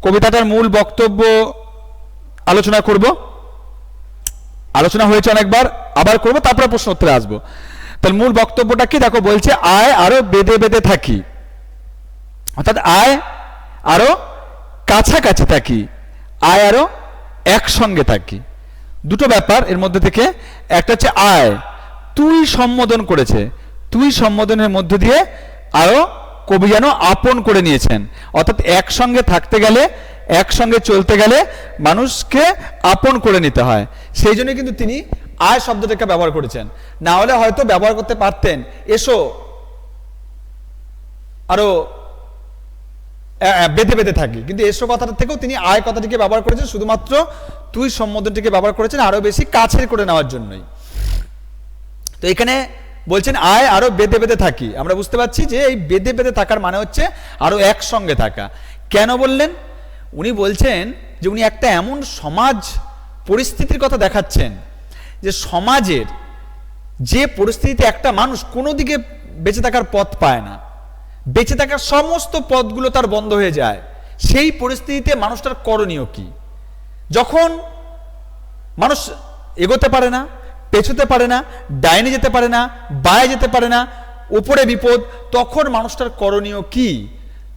কবিতাটার মূল বক্তব্য আলোচনা করব। আলোচনা হয়েছে অনেকবার, আবার করব, তারপরে প্রশ্ন উত্তরে আসবো। তাহলে মূল বক্তব্যটা কি দেখো, বলছে আয় আরো বেঁধে বেঁধে থাকি, অর্থাৎ আয় আরো কাছাকাছি থাকি, আয় আরো একসঙ্গে থাকি। দুটো ব্যাপার এর মধ্যে থেকে। একটা হচ্ছে আয়, তুই সম্বোধন করেছে, তুই সম্বোধনের মধ্য দিয়ে আরো কবি যেন আপন করে নিয়েছেন, অর্থাৎ একসঙ্গে থাকতে গেলে, একসঙ্গে চলতে গেলে মানুষকে আপন করে নিতে হয়। সেই জন্য কিন্তু তিনি আয় শব্দটাকে ব্যবহার করেছেন। না হলে হয়তো ব্যবহার করতে পারতেন এসো আরো বেঁধে বেঁধে থাকি, কিন্তু এসো কথাটা থেকেও তিনি আয় কথাটিকে ব্যবহার করেছেন, শুধুমাত্র তুই সম্বোধনটিকে ব্যবহার করেছেন আরো বেশি কাছের করে নেওয়ার জন্যই। তো এখানে বলছেন আয় আরো বেঁধে বেঁধে থাকি, আমরা বুঝতে পারছি যে এই বেঁধে বেঁধে থাকার মানে হচ্ছে আরো একসঙ্গে থাকা। কেন বললেন? উনি বলছেন যে উনি একটা এমন সমাজ পরিস্থিতির কথা দেখাচ্ছেন যে সমাজের যে পরিস্থিতিতে একটা মানুষ কোনো দিকে বেঁচে থাকার পথ পায় না, বেঁচে থাকার সমস্ত পথগুলো তার বন্ধ হয়ে যায়, সেই পরিস্থিতিতে মানুষটার করণীয় কি? যখন মানুষ এগোতে পারে না, পেছোতে পারে না, ডাইনে যেতে পারে না, বায়ে যেতে পারে না, উপরে বিপদ, তখন মানুষটার করণীয় কি?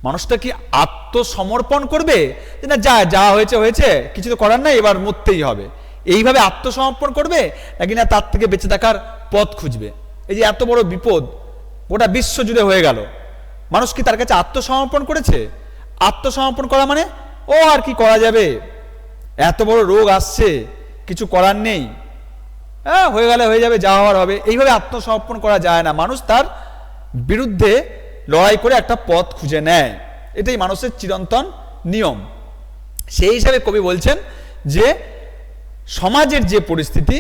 মানুষটা কি আত্মসমর্পণ করবে যে না যা হয়েছে হয়েছে, কিছু তো করার নাই, এবার মরতেই হবে, এইভাবে আত্মসমর্পণ করবে, নাকি না তার থেকে বেঁচে থাকার পথ খুঁজবে? এই যে এত বড় বিপদ গোটা বিশ্ব জুড়ে হয়ে গেল, মানুষ কি তার কাছে আত্মসমর্পণ করেছে? আত্মসমর্পণ করা মানে ও আর কি করা যাবে, এত বড় রোগ আসছে, কিছু করার নেই, হয়ে গেলে হয়ে যাবে, যা হওয়ার হবে, এইভাবে আত্মসমর্পণ করা যায় না। মানুষ তার বিরুদ্ধে লড়াই করে একটা পথ খুঁজে নেয়, এটাই মানুষের চিরন্তন নিয়ম। সেই হিসাবে কবি বলছেন যে সমাজের যে পরিস্থিতি,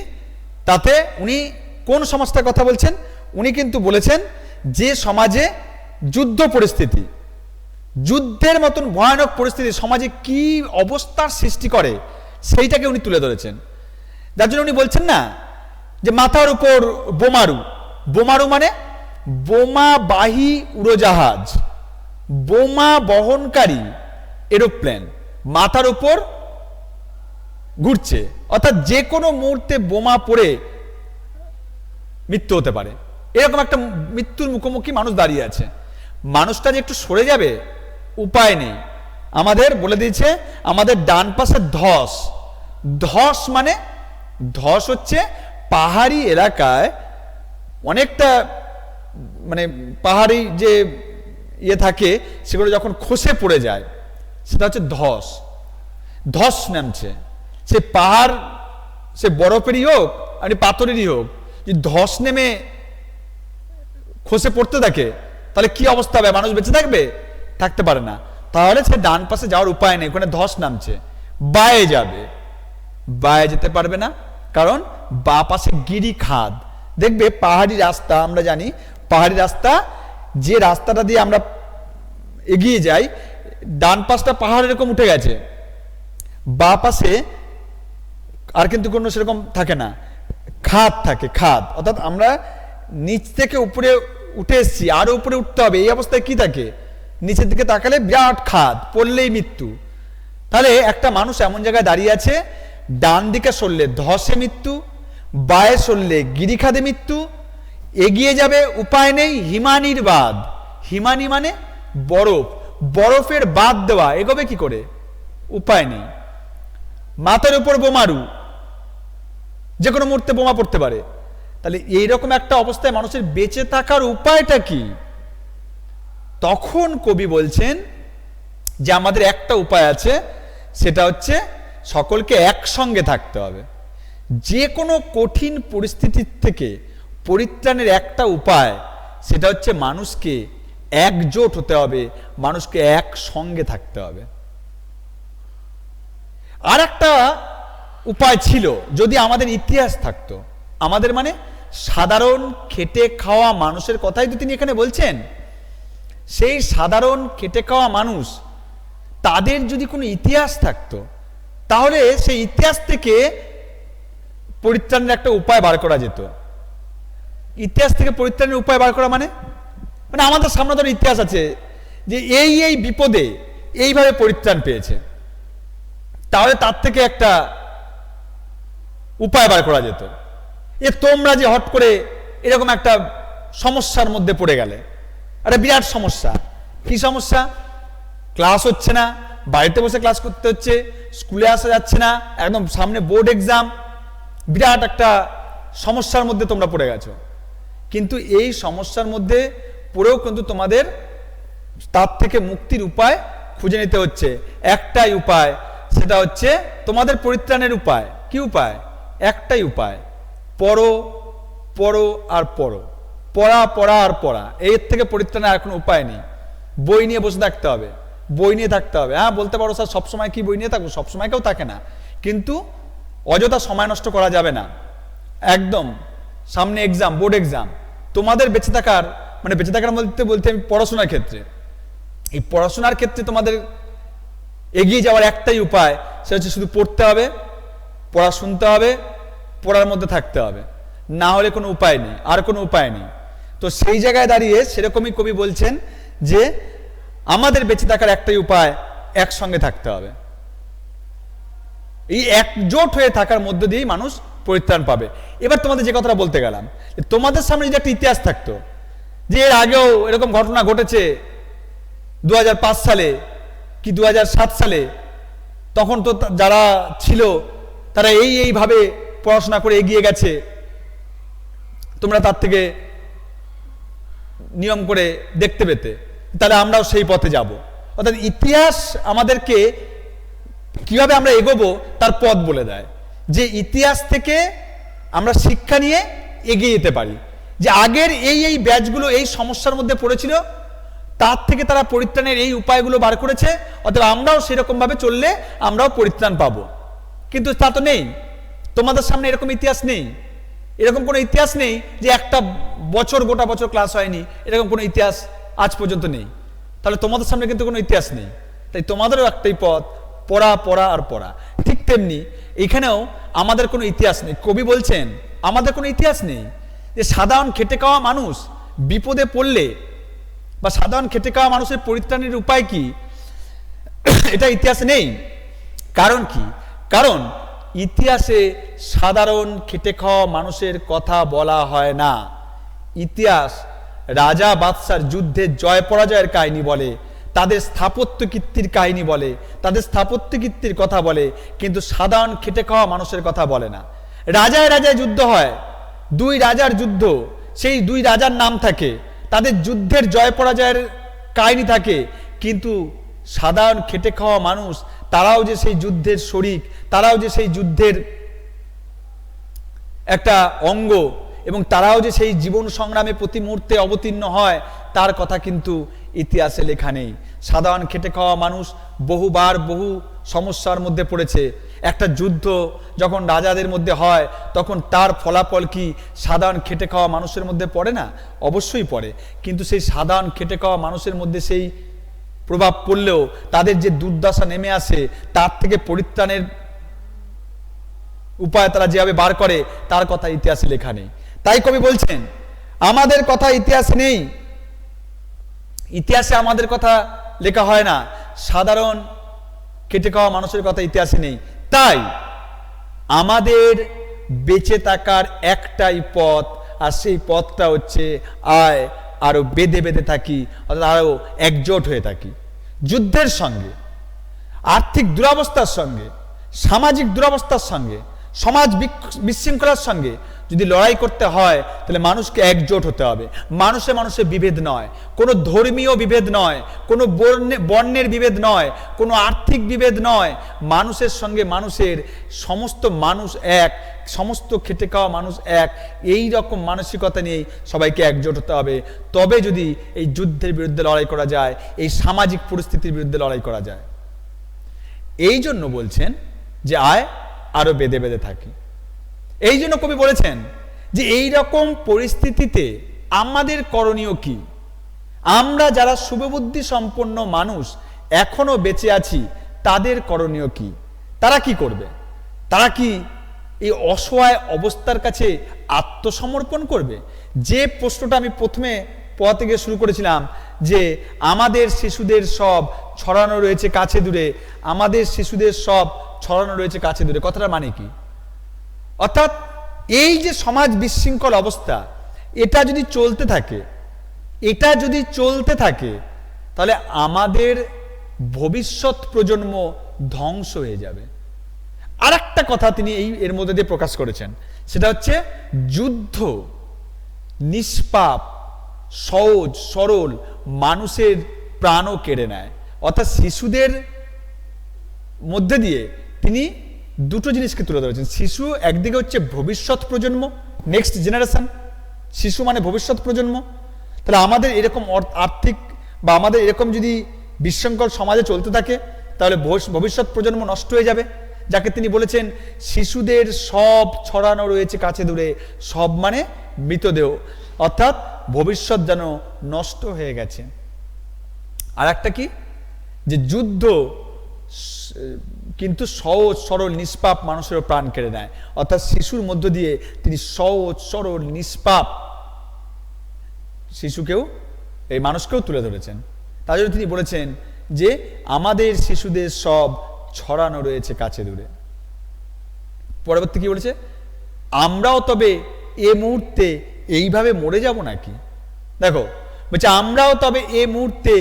তাতে উনি কোন সমাজটার কথা বলছেন? উনি কিন্তু বলেছেন যে সমাজে যুদ্ধ পরিস্থিতি, যুদ্ধের মতন ভয়ানক পরিস্থিতি সমাজে কি অবস্থার সৃষ্টি করে, সেইটাকে উনি তুলে ধরেছেন। যার জন্য উনি বলছেন না যে মাথার উপর বোমারু, বোমারু মানে বোমাবাহী উড়োজাহাজ, বোমা বহনকারী এরোপ্লেন মাথার উপর ঘুরছে, অর্থাৎ যে কোনো মুহূর্তে বোমা পড়ে মৃত্যু হতে পারে, এরকম একটা মৃত্যুর মুখোমুখি মানুষ দাঁড়িয়ে আছে। মানুষটা যে একটু সরে যাবে, উপায় নেই। আমাদের বলে দিয়েছে আমাদের ডান পাশে ধস, ধস মানে ধস হচ্ছে পাহাড়ি এলাকায় অনেকটা মানে পাহাড়ি যে ইয়ে থাকে সেগুলো যখন খসে পড়ে যায় সেটা হচ্ছে ধস। ধস নামছে, সে পাহাড় সে বরফেরই হোক আর পাথরেরই হোক, যদি ধস নেমে খসে পড়তে থাকে তাহলে কি অবস্থা হবে? মানুষ বেঁচে থাকবে? থাকতে পারে না। তাহলে সে ডান পাশে যাওয়ার উপায় নেই, ওখানে ধস নামছে, বায়ে যাবে, বায়ে যেতে পারবে না, কারণ বা পাশে গিরি খাদ। দেখবে পাহাড়ি রাস্তা, আমরা জানি পাহাড়ি রাস্তা, যে রাস্তাটা দিয়ে আমরা এগিয়ে যাই, ডান পাশটা পাহাড় এরকম উঠে গেছে, বা পাশে আর কিন্তু কোনো সেরকম থাকে না, খাদ থাকে, খাদ, অর্থাৎ আমরা নিচ থেকে উপরে উঠে এসছি, আরো উপরে উঠতে হবে, এই অবস্থায় কি থাকে? নিচের দিকে তাকালে বিরাট খাদ, পড়লেই মৃত্যু। তাহলে একটা মানুষ এমন জায়গায় দাঁড়িয়ে আছে, ডান দিকে সরলে ধসে মৃত্যু, বায়ে সরলে গিরিখাদে মৃত্যু, এগিয়ে যাবে উপায় নেই, হিমানির বাঁধ, হিমানি মানে বরফ, বরফের বাঁধ দেওয়া, এগোবে কি করে? উপায় নেই। মাথার উপর বোমারু, যে কোনো মুহূর্তে বোমা পড়তে পারে। তাহলে এইরকম একটা অবস্থায় মানুষের বেঁচে থাকার উপায়টা কি? তখন কবি বলছেন যে আমাদের একটা উপায় আছে, সেটা হচ্ছে সকলকে একসঙ্গে থাকতে হবে। যে কোনো কঠিন পরিস্থিতির থেকে পরিত্রাণের একটা উপায়, সেটা হচ্ছে মানুষকে একজোট হতে হবে, মানুষকে একসঙ্গে থাকতে হবে। আর একটা উপায় ছিল, যদি আমাদের ইতিহাস থাকতো, আমাদের মানে সাধারণ খেটে খাওয়া মানুষের কথাই তো তিনি এখানে বলছেন। সেই সাধারণ খেটে খাওয়া মানুষ, তাদের যদি কোনো ইতিহাস থাকতো, তাহলে সেই ইতিহাস থেকে পরিত্রাণের একটা উপায় বার করা যেত। ইতিহাস থেকে পরিত্রাণের উপায় বার করা মানে আমাদের সামনে ধরো ইতিহাস আছে যে এই বিপদে এইভাবে পরিত্রাণ পেয়েছে, তাহলে তার থেকে একটা উপায় বার করা যেত। তোমরা যে হট করে এরকম একটা সমস্যার মধ্যে পড়ে গেলে, একটা বিরাট সমস্যা। কি সমস্যা? ক্লাস হচ্ছে না, বাড়িতে বসে ক্লাস করতে হচ্ছে, স্কুলে আসা যাচ্ছে না, একদম সামনে বোর্ড এক্সাম, বিরাট একটা সমস্যার মধ্যে তোমরা পড়ে গেছো। কিন্তু এই সমস্যার মধ্যে পড়েও কিন্তু তোমাদের তার থেকে মুক্তির উপায় খুঁজে নিতে হচ্ছে। একটাই উপায়, সেটা হচ্ছে তোমাদের পরিত্রাণের উপায়। কি উপায়? একটাই উপায়, পড়ো, পড়ো আর পড়ো, পড়া, পড়া আর পড়া। এর থেকে পরিত্রাণের আর কোনো উপায় নেই। বই নিয়ে বসে থাকতে হবে, বই নিয়ে থাকতে হবে। হ্যাঁ, বলতে পারো স্যার সবসময় কি বই নিয়ে থাকবো? সবসময় কেউ থাকে না, কিন্তু অযথা সময় নষ্ট করা যাবে না। একদম সামনে এক্সাম, বোর্ড এক্সাম, তোমাদের বেঁচে থাকার বেঁচে থাকার বলতে আমি পড়াশোনার ক্ষেত্রে, এই পড়াশোনার ক্ষেত্রে তোমাদের এগিয়ে যাওয়ার একটাই উপায়, সেটা হচ্ছে শুধু পড়তে হবে, পড়া শুনতে হবে, পড়ার মধ্যে থাকতে হবে। না হলে কোনো উপায় নেই, আর কোনো উপায় নেই। তো সেই জায়গায় দাঁড়িয়ে সেরকমই কবি বলছেন যে আমাদের বেঁচে থাকার একটাই উপায়, একসঙ্গে থাকতে হবে। এই একজোট হয়ে থাকার মধ্য দিয়েই মানুষ পরিত্রাণ পাবে। এবার তোমাদের যে কথাটা বলতে গেলাম, তোমাদের সামনে যদি একটা ইতিহাস থাকতো যে এর আগেও এরকম ঘটনা ঘটেছে 2005 সালে কি 2007 সালে, তখন তো যারা ছিল তারা এইভাবে পড়াশোনা করে এগিয়ে গেছে, তোমরা তার থেকে নিয়ম করে দেখতে পেতে, তাহলে আমরাও সেই পথে যাব। অর্থাৎ ইতিহাস আমাদেরকে কিভাবে আমরা এগোবো তার পথ বলে দেয়। যে ইতিহাস থেকে আমরা শিক্ষা নিয়ে এগিয়ে যেতে পারি, যে আগের এই ব্যাচগুলো এই সমস্যার মধ্যে পড়েছিল, তার থেকে তারা পরিত্রাণের এই উপায়গুলো বার করেছে, অতএব আমরাও সেরকম ভাবে চললে আমরাও পরিত্রাণ পাবো। কিন্তু তা তো নেই, তোমাদের সামনে এরকম ইতিহাস নেই। এরকম কোনো ইতিহাস নেই যে একটা বছর, গোটা বছর ক্লাস হয়নি, এরকম কোনো ইতিহাস আজ পর্যন্ত নেই। তাহলে তোমাদের সামনে কিন্তু কোনো ইতিহাস নেই। তাই তোমাদেরও একটাই পথ, পড়া, পড়া আর পড়া। ঠিক তেমনি এখানেও আমাদের কোনো ইতিহাস নেই। কবি বলছেন আমাদের কোনো ইতিহাস নেই, যে সাধারণ খেটে খাওয়া মানুষ বিপদে পড়লে বা সাধারণ খেটে খাওয়া মানুষের পরিত্রাণের উপায় কি, এটা ইতিহাসে নেই। কারণ কি? কারণ ইতিহাসে সাধারণ খেটে খাওয়া মানুষের কথা বলা হয় না। ইতিহাস রাজা বাদশার যুদ্ধের জয় পরাজয়ের কাহিনী বলে, তাদের স্থাপত্য কীর্তির কাহিনী বলে, তাদের স্থাপত্য কীর্তির কথা বলে, কিন্তু সাধারণ খেটে খাওয়া মানুষের কথা বলে না। রাজায় রাজায় যুদ্ধ হয়, দুই রাজার যুদ্ধ, সেই দুই রাজার নাম থাকে, তাদের যুদ্ধের জয় পরাজয়ের কাহিনী থাকে, কিন্তু সাধারণ খেটে খাওয়া মানুষ তারাও যে সেই যুদ্ধের শরিক, তারাও যে সেই যুদ্ধের একটা অঙ্গ, এবং তারাও যে সেই জীবন সংগ্রামে প্রতি মুহূর্তে অবতীর্ণ হয়, তার কথা কিন্তু ইতিহাসে লেখা নেই। সাধারণ খেটে খাওয়া মানুষ বহুবার বহু সমস্যার মধ্যে পড়েছে। একটা যুদ্ধ যখন রাজাদের মধ্যে হয়, তখন তার ফলাফল কি সাধারণ খেটে খাওয়া মানুষের মধ্যে পড়ে না? অবশ্যই পড়ে। কিন্তু সেই সাধারণ খেটে খাওয়া মানুষের মধ্যে সেই প্রভাব পড়লেও তাদের যে দুর্দশা নেমে আসে, তার থেকে পরিত্রাণের উপায় তারা যেভাবে বার করে, তার কথা ইতিহাসে লেখা নেই। তাই কবি বলছেন আমাদের কথা ইতিহাসে নেই, ইতিহাসে আমাদের কথা লেখা হয় না, সাধারণ খেটে খাওয়া মানুষের কথা ইতিহাসে নেই। তাই আমাদের বেঁচে থাকার একটাই পথ, আর সেই পথটা হচ্ছে আয় আরো বেঁধে বেঁধে থাকি, অর্থাৎ আরো একজোট হয়ে থাকি। যুদ্ধের সঙ্গে, আর্থিক দুরবস্থার সঙ্গে, সামাজিক দুরবস্থার সঙ্গে, সমাজ বিশৃঙ্খলার সঙ্গে যদি লড়াই করতে হয়, তাহলে মানুষকে একজোট হতে হবে। মানুষে মানুষে বিভেদ নয়, কোনো ধর্মীয় বিভেদ নয়, কোনো বর্ণের বিভেদ নয়, কোনো আর্থিক বিভেদ নয়। মানুষের সঙ্গে মানুষের, সমস্ত মানুষ এক, সমস্ত খেটে খাওয়া মানুষ এক, এই রকম মানসিকতা নিয়েই সবাইকে একজোট হতে হবে। তবে যদি এই যুদ্ধের বিরুদ্ধে লড়াই করা যায়, এই সামাজিক পরিস্থিতির বিরুদ্ধে লড়াই করা যায়। এই জন্য বলছেন যে আয় আরো বেঁধে বেঁধে থাকি। এই জন্য কবি বলেছেন যে এই রকম পরিস্থিতিতে আমাদের করণীয় কি? আমরা যারা শুভবুদ্ধি সম্পন্ন মানুষ এখনো বেঁচে আছি, তাদের করণীয় কি? তারা কি করবে? তারা কি এই অসহায় অবস্থার কাছে আত্মসমর্পণ করবে? যে প্রশ্নটা আমি প্রথমে পড়া থেকে শুরু করেছিলাম, যে আমাদের শিশুদের সব ছড়ানো রয়েছে কাছে দূরে, আমাদের শিশুদের সব ছড়ানো রয়েছে কাছে দূরে, কথাটার মানে কি? অর্থাৎ এই যে সমাজ বিশৃঙ্খল অবস্থা, এটা যদি চলতে থাকে তাহলে আমাদের ভবিষ্যৎ প্রজন্ম ধ্বংস হয়ে যাবে। আর একটা কথা তিনি এর মধ্যে দিয়ে প্রকাশ করেছেন, সেটা হচ্ছে যুদ্ধ নিষ্পাপ সহজ সরল মানুষের প্রাণও কেড়ে নেয়। অর্থাৎ শিশুদের মধ্যে দিয়ে তিনি দুটো জিনিসকে তুলে ধরেছেন। শিশু একদিকে হচ্ছে ভবিষ্যৎ প্রজন্ম, নেক্সট জেনারেশন, শিশু মানে ভবিষ্যৎ প্রজন্ম। তাহলে আমাদের এরকম আর্থিক বা আমাদের এরকম যদি বিশৃঙ্খল সমাজে চলতে থাকে তাহলে ভবিষ্যৎ প্রজন্ম নষ্ট হয়ে যাবে, যাকে তিনি বলেছেন শিশুদের সব ছড়ানো রয়েছে কাছে দূরে, সব মানে মৃতদেহ, অর্থাৎ ভবিষ্যৎ যেন নষ্ট হয়ে গেছে। আর একটা কি, যে যুদ্ধ কিন্তু সহজ সরল নিষ্পাপ মানুষেরও প্রাণ কেড়ে নেয়। অর্থাৎ শিশুর মধ্য দিয়ে তিনি সহজ সরল নিষ্পাপ শিশুকেও, এই মানুষকেও তুলে ধরেছেন। তার জন্য তিনি বলেছেন যে আমাদের শিশুদের সব ছড়ানো রয়েছে কাছে দূরে। পরবর্তী কি বলেছে, আমরাও তবে এ মুহূর্তে এইভাবে মরে যাব নাকি? দেখো বলছে আমরাও তবে এ মুহূর্তে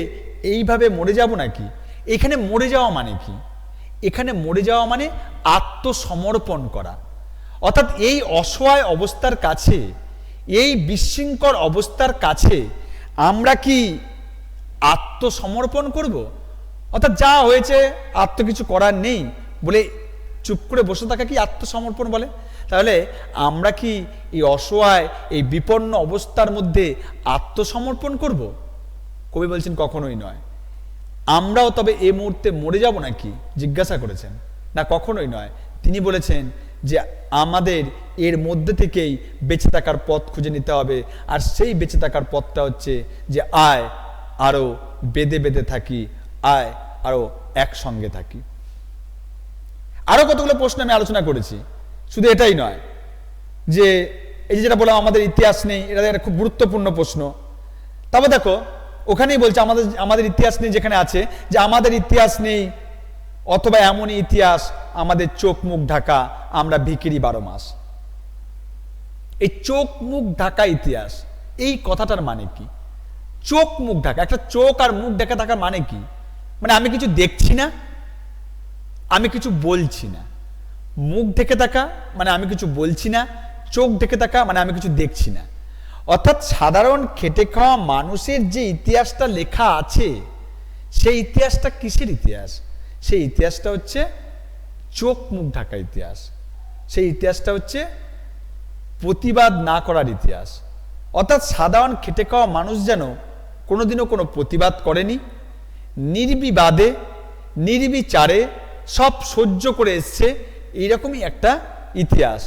এইভাবে মরে যাব নাকি। এখানে মরে যাওয়া মানে কি? এখানে মরে যাওয়া মানে আত্মসমর্পণ করা। অর্থাৎ এই অসহায় অবস্থার কাছে, এই বিশৃঙ্খল অবস্থার কাছে আমরা কি আত্মসমর্পণ করব? অর্থাৎ যা হয়েছে আর তো কিছু করার নেই বলে চুপ করে বসে থাকা কি আত্মসমর্পণ বলে? তাহলে আমরা কি এই অসহায় এই বিপন্ন অবস্থার মধ্যে আত্মসমর্পণ করব? কবি বলছেন কখনোই নয়। আমরাও তবে এই মুহূর্তে মরে যাব নাকি জিজ্ঞাসা করেছেন, না কখনোই নয়। তিনি বলেছেন যে আমাদের এর মধ্যে থেকেই বেঁচে থাকার পথ খুঁজে নিতে হবে। আর সেই বেঁচে থাকার পথটা হচ্ছে যে আয় আরো বেঁধে বেঁধে থাকি, আয় আরো একসঙ্গে থাকি। আরো কতগুলো প্রশ্ন আমি আলোচনা করেছি, শুধু এটাই নয় যে এই যেটা বললাম আমাদের ইতিহাস নেই, এটা একটা খুব গুরুত্বপূর্ণ প্রশ্ন। তবে দেখো ওখানেই বলছে আমাদের ইতিহাস নেই, যেখানে আছে যে আমাদের ইতিহাস নেই অথবা এমনই ইতিহাস আমাদের চোখ মুখ ঢাকা, আমরা ভিখিরি 12 মাস। এই চোখ মুখ ঢাকা ইতিহাস, এই কথাটার মানে কি? চোখ মুখ ঢাকা, একটা চোখ আর মুখ ঢাকা থাকার মানে কি? মানে আমি কিছু দেখছি না, আমি কিছু বলছি না। মুখ ঢেকে থাকা মানে আমি কিছু বলছি না, চোখ ঢেকে থাকা মানে আমি কিছু দেখছি না। অর্থাৎ সাধারণ খেটে খাওয়া মানুষের যে ইতিহাসটা লেখা আছে, সেই ইতিহাসটা কিসের ইতিহাস? সেই ইতিহাসটা হচ্ছে চোখ মুখ ঢাকা ইতিহাস। সেই ইতিহাসটা হচ্ছে প্রতিবাদ না করার ইতিহাস। অর্থাৎ সাধারণ খেটে খাওয়া মানুষ যেন কোনোদিনও কোনো প্রতিবাদ করেনি, নির্বিবাদে নির্বিচারে সব সহ্য করে এসছে, এইরকমই একটা ইতিহাস।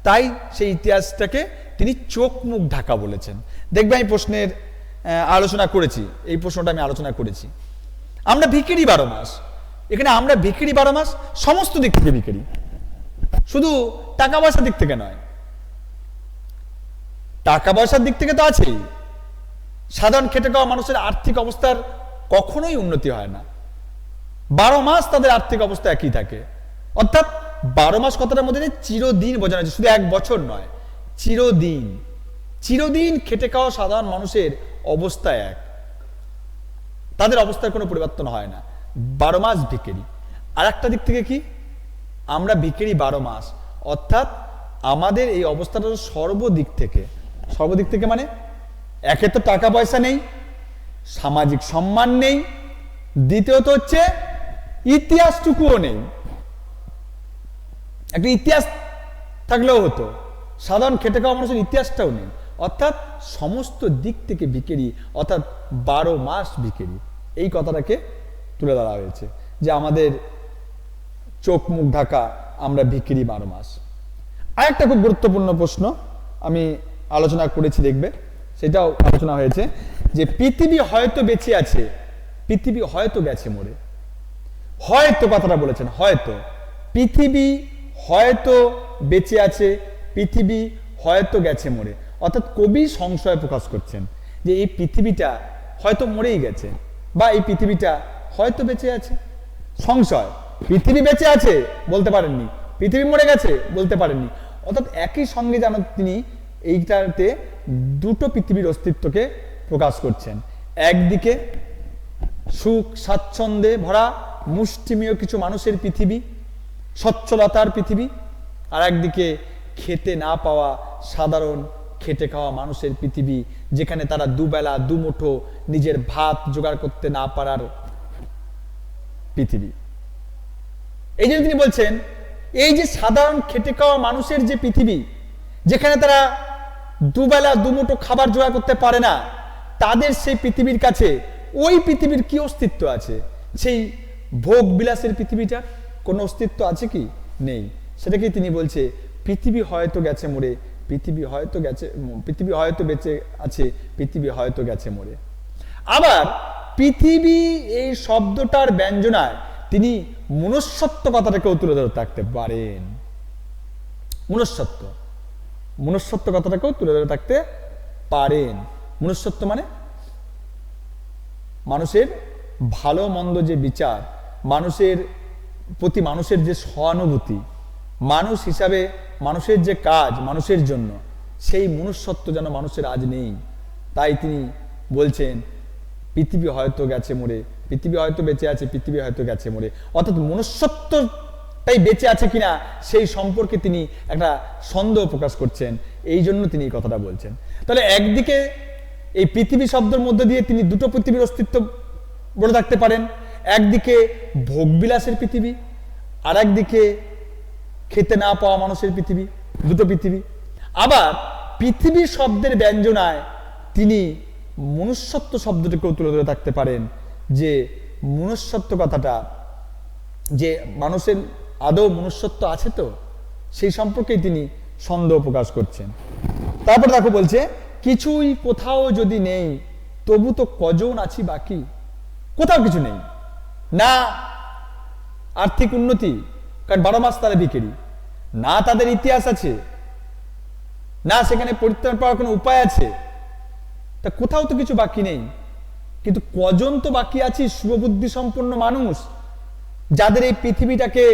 তাই সেই ইতিহাসটাকে তিনি চোখ মুখ ঢাকা বলেছেন। দেখবে আমি প্রশ্নের আলোচনা করেছি, এই প্রশ্নটা আমি আলোচনা করেছি। আমরা ভিখিরি 12 মাস, এখানে আমরা ভিখিরি 12 মাস সমস্ত দিক থেকে ভিখিরি, শুধু টাকা পয়সার দিক থেকে নয়। টাকা পয়সার দিক থেকে তো আছেই, সাধারণ খেটে খাওয়া মানুষের আর্থিক অবস্থার কখনোই উন্নতি হয় না। 12 মাস তাদের আর্থিক অবস্থা একই থাকে। অর্থাৎ 12 মাস কথাটার মধ্যে চিরদিন বোঝানো হয়েছে, শুধু 1 বছর নয়, চিরদিন। চিরদিন খেটে খাওয়া সাধারণ মানুষের অবস্থা এক, তাদের অবস্থার কোনো পরিবর্তন হয় না। 12 মাস ভিখিরি। আর একটা দিক থেকে কি, আমরা ভিখিরি 12 মাস, অর্থাৎ আমাদের এই অবস্থাটা সর্বদিক থেকে মানে একে তো টাকা পয়সা নেই, সামাজিক সম্মান নেই, দ্বিতীয়ত হচ্ছে ইতিহাসটুকুও নেই। একটা ইতিহাস থাকলেও হতো, সাধারণ খেটে খাওয়া মানুষের ইতিহাসটাও নেই। অর্থাৎ সমস্ত দিক থেকে ভিখিরি, অর্থাৎ 12 মাস ভিখিরি। এই কথাটাকে তুলে ধরা হয়েছে যে আমাদের চোখ মুখ ঢাকা, আমরা ভিখিরি 12 মাস। আর একটা খুব গুরুত্বপূর্ণ প্রশ্ন আমি আলোচনা করেছি, দেখবে সেটাও আলোচনা হয়েছে যে পৃথিবী হয়তো বেঁচে আছে, পৃথিবী হয়তো গেছে মরে। হয়তো কথাটা বলেছেন, হয়তো পৃথিবী হয়তো বেঁচে আছে, পৃথিবী হয়তো গেছে মরে। অর্থাৎ কবি সংশয় প্রকাশ করছেন যে এই পৃথিবীটা হয়তো মরেই গেছে, বা এই পৃথিবীটা হয়তো বেঁচে আছে। সংশয়, পৃথিবী বেঁচে আছে বলতে পারেননি, পৃথিবী মরে গেছে বলতে পারেননি। অর্থাৎ একই সঙ্গে যেন তিনি এইটাতে দুটো পৃথিবীর অস্তিত্বকে প্রকাশ করছেন। একদিকে সুখ স্বাচ্ছন্দ্যে ভরা মুষ্টিমেয় কিছু মানুষের পৃথিবী, সচ্ছলতার পৃথিবী, আর একদিকে খেতে না পাওয়া সাধারণ খেটে খাওয়া মানুষের পৃথিবী, যেখানে তারা দুবেলা দুমুঠো নিজের ভাত জোগাড় করতে না পারার পৃথিবী। এই জন্য তিনি বলছেন এই যে সাধারণ খেটে খাওয়া মানুষের যে পৃথিবী, যেখানে তারা দুবেলা দুমুঠো খাবার জোগাড় করতে পারে না, তাদের সেই পৃথিবীর কাছে ওই পৃথিবীর কি অস্তিত্ব আছে? সেই ভোগ বিলাসের পৃথিবীটার কোনো অস্তিত্ব আছে কি? নেই। সেটাকেই তিনি বলছে পৃথিবী হয়তো গেছে মরে, পৃথিবী হয়তো গেছে, পৃথিবী হয়তো বেঁচে আছে, পৃথিবী হয়তো গেছে মরে। আবার পৃথিবী এই শব্দটার ব্যঞ্জনায় তিনি মনুষ্যত্ব কথাটাকেও তুলে ধরে থাকতে পারেন। মনুষ্যত্ব, মনুষ্যত্ব কথাটাকেও তুলে ধরে থাকতে পারেন। মনুষ্যত্ব মানে মানুষের ভালো মন্দ যে বিচার, মানুষের প্রতি মানুষের যে সহানুভূতি, মানুষ হিসাবে মানুষের যে কাজ মানুষের জন্য, সেই মনুষ্যত্ব যেন মানুষের আজ নেই। তাই তিনি বলছেন পৃথিবী হয়তো গেছে মরে, পৃথিবী হয়তো বেঁচে আছে, পৃথিবী হয়তো গেছে মরে। অর্থাৎ মনুষ্যত্বটাই বেঁচে আছে কিনা সেই সম্পর্কে তিনি একটা সন্দেহ প্রকাশ করছেন, এই জন্য তিনি এই কথাটা বলছেন। তাহলে একদিকে এই পৃথিবী শব্দের মধ্যে দিয়ে তিনি দুটো পৃথিবীর অস্তিত্ব বলে থাকতে পারেন। একদিকে ভোগবিলাসের পৃথিবী, আর একদিকে খেতে না পাওয়া মানুষের পৃথিবী, দুটো পৃথিবী। আবার পৃথিবী শব্দের ব্যঞ্জনায় তিনি মনুষ্যত্ব শব্দটিকেও তুলে ধরে থাকতে পারেন, যে মনুষ্যত্ব কথাটা, যে মানুষের আদৌ মনুষ্যত্ব আছে তো, সেই সম্পর্কেই তিনি সন্দেহ প্রকাশ করছেন। তারপর দেখো বলছে কিছুই কোথাও যদি নেই তবু তো কজন আছি বাকি। কোথাও কিছু নেই, না আর্থিক উন্নতি, কারণ 12 মাস তারা বিকেরি, না তাদের ইতিহাস আছে, না সেখানে পরিত্রাণ পাওয়ার কোনো উপায় আছে, তা কোথাও তো কিছু বাকি নেই। কিন্তু কজন তো বাকি আছি শুভবুদ্ধি সম্পন্ন মানুষ, যাদের এই পৃথিবীটাকে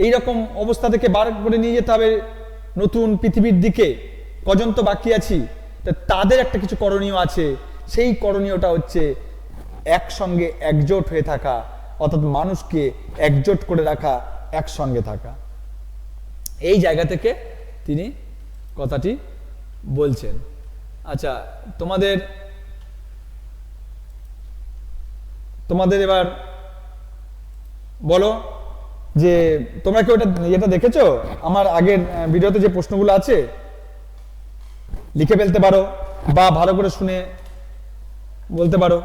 এইরকম অবস্থা থেকে বার করে নিয়ে যেতে হবে নতুন পৃথিবীর দিকে। কজন তো বাকি আছি, তাদের একটা কিছু করণীয় আছে। সেই করণীয়টা হচ্ছে একসঙ্গে একজোট হয়ে থাকা, অর্থাৎ মানুষকে একজোট করে রাখা, একসঙ্গে থাকা। এই জায়গা থেকে তিনি কথাটি বলছেন। আচ্ছা, তোমাদের এবার বলো যে তোমরা কি ওটা এটা দেখেছো? আমার আগের ভিডিওতে যে প্রশ্নগুলো আছে লিখে ফেলতে পারো, বা ভালো করে শুনে বলতে পারো।